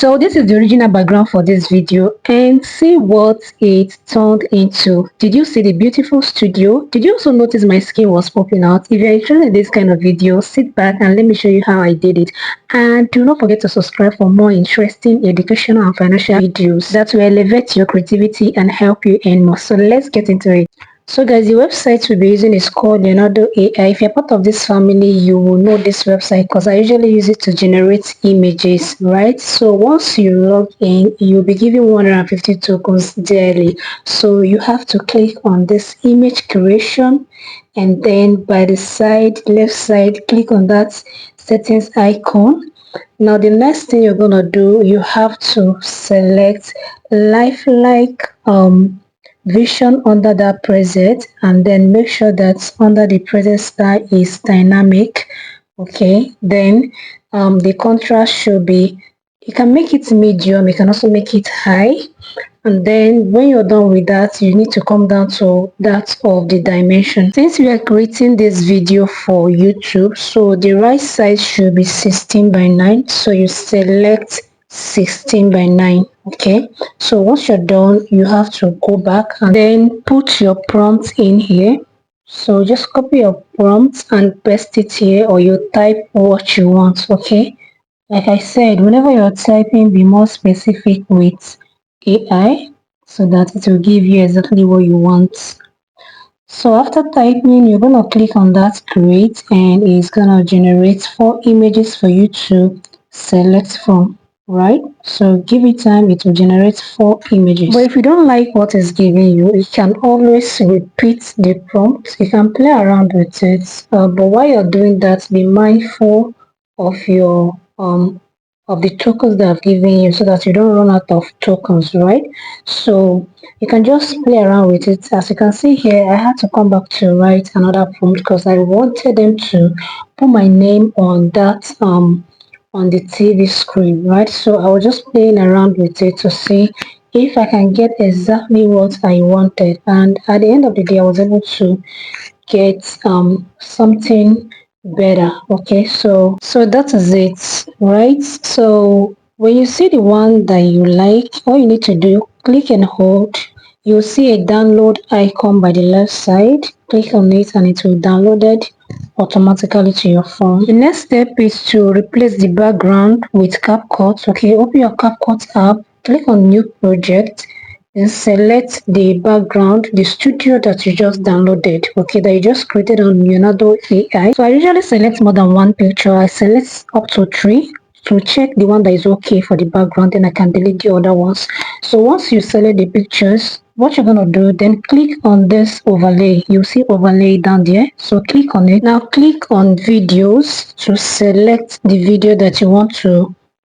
So this is the original background for this video, and see what it turned into. Did you see the beautiful studio? Did you also notice my skin was popping out? If you're interested in this kind of video, sit back and let me show you how I did it. And do not forget to subscribe for more interesting educational and financial videos that will elevate your creativity and help you earn more. So let's get into it. So guys, the website we'll be using is called Leonardo AI. If you're part of this family, you will know this website because I usually use it to generate images, right? So once you log in, you'll be given 150 tokens daily. So you have to click on this image creation, and then by the side, left side, click on that settings icon. Now the next thing you're gonna do, you have to select lifelike vision under that preset, and then make sure that under the preset style is dynamic. Okay, then the contrast should be, you can make it medium, you can also make it high, and then when you're done with that, you need to come down to that of the dimension. Since we are creating this video for YouTube, so the right size should be 16 by 9, so you select 16 by 9. Okay, so once you're done, you have to go back and then put your prompt in here. So just copy your prompt and paste it here, or you type what you want. Okay, like I said, whenever you're typing, be more specific with AI so that it will give you exactly what you want. So after typing, you're going to click on that create, and it's going to generate 4 images for you to select from, right? So give it time, it will generate 4 images. But if you don't like what it's giving you, you can always repeat the prompt. You can play around with it, but while you're doing that, be mindful of your of the tokens that I've given you so that you don't run out of tokens, right? So you can just play around with it. As you can see here, I had to come back to write another prompt because I wanted them to put my name on that on the TV screen, right? So I was just playing around with it to see if I can get exactly what I wanted, and at the end of the day I was able to get something better. Okay, so that is it, right? So when you see the one that you like, all you need to do, click and hold. You'll see a download icon by the left side. Click on it and it will download it automatically to your phone. The next step is to replace the background with Capcut. Okay, open your Capcut app, click on new project, then select the background, the studio that you just downloaded, okay, that you just created on Leonardo AI. So I usually select more than one picture. I select up to 3 to check the one that is okay for the background, then I can delete the other ones. So once you select the pictures, what you're gonna do, then click on this overlay. You see overlay down there, so click on it. Now click on videos to select the video that you want to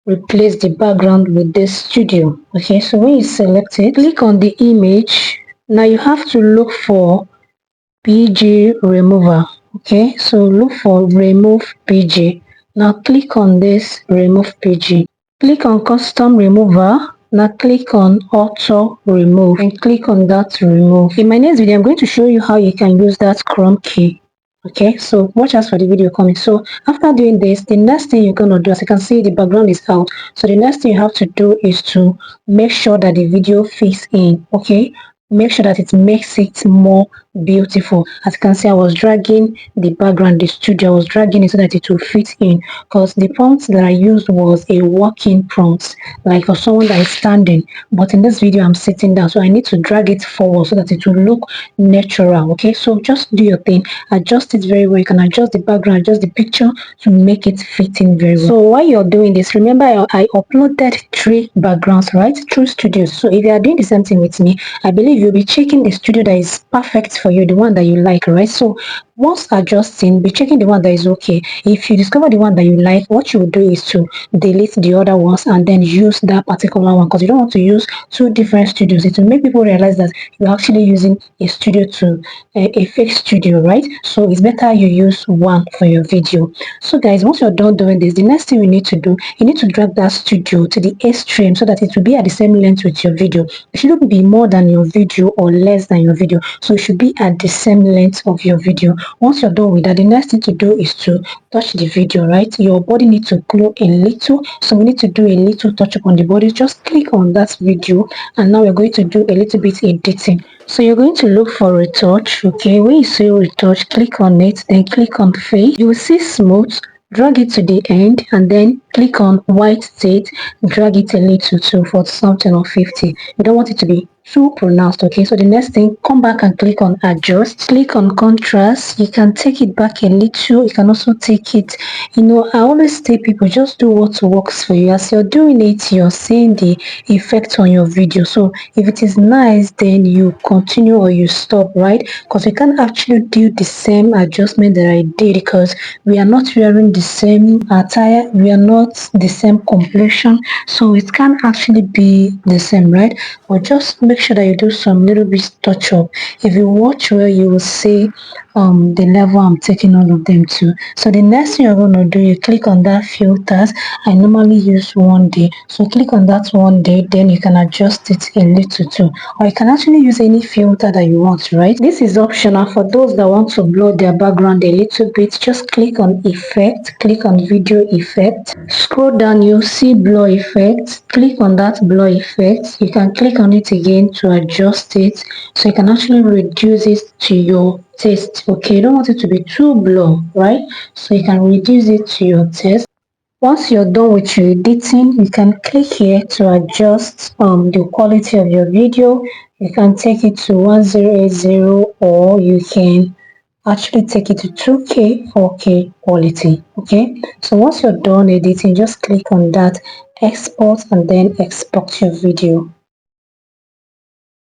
replace the background with this studio. Okay, so when you select it, click on the image. Now you have to look for PG remover. Okay, so look for remove PG. Now click on this remove PG. Click on custom remover. Now click on auto remove and click on that to remove. In my next video, I'm going to show you how you can use that Chrome key. Okay, so watch us for the video coming. So after doing this, the next thing you're gonna do, as you can see, the background is out. So the next thing you have to do is to make sure that the video fits in. Okay, make sure that it makes it more beautiful. As you can see, I was dragging the background, the studio, I was dragging it so that it will fit in, because the prompt that I used was a walking prompt, like for someone that is standing, but in this video I'm sitting down, so I need to drag it forward so that it will look natural. Okay, so just do your thing, adjust it very well. You can adjust the background, adjust the picture to make it fit in very well. So while you're doing this, remember I uploaded 3 backgrounds, right, through studios. So if you are doing the same thing with me, I believe you'll be checking the studio that is perfect for you, the one that you like, right? So once adjusting, be checking the one that is okay. If you discover the one that you like, what you will do is to delete the other ones and then use that particular one, because you don't want to use 2 different studios. It will make people realize that you're actually using a studio to a fake studio, right? So it's better you use one for your video. So guys, once you're done doing this, the next thing you need to do, you need to drag that studio to the extreme so that it will be at the same length with your video. It shouldn't be more than your video or less than your video, so it should be at the same length of your video. Once you're done with that, the next thing to do is to touch the video, right? Your body needs to glow a little, so we need to do a little touch up on the body. Just click on that video, and now we're going to do a little bit editing. So you're going to look for retouch. Okay, when you see retouch, click on it, then click on fade. You will see smooth, drag it to the end, and then click on white state, drag it a little to 40 something or 50. You don't want it to be too pronounced. Okay, so the next thing, come back and click on adjust, click on contrast. You can take it back a little, you can also take it, I always tell people, just do what works for you. As you're doing it, you're seeing the effect on your video. So if it is nice, then you continue or you stop, right? Because we can't actually do the same adjustment that I did, because we are not wearing the same attire, we are not the same complexion, so it can't actually be the same, right? But just make sure that you do some little bit touch up. If you watch well, you will see the level I'm taking all of them to. So the next thing you're going to do, you click on that filters. I normally use 1 day, so click on that 1 day, then you can adjust it a little too, or you can actually use any filter that you want, right? This is optional for those that want to blur their background a little bit. Just click on effect, click on video effect, scroll down, you'll see blur effect, click on that blur effect. You can click on it again to adjust it, so you can actually reduce it to your taste. Okay, you don't want it to be too blur, right? So you can reduce it to your taste. Once you're done with your editing, you can click here to adjust the quality of your video. You can take it to 1080, or you can actually take it to 2K, 4K quality. Okay, so once you're done editing, just click on that export and then export your video.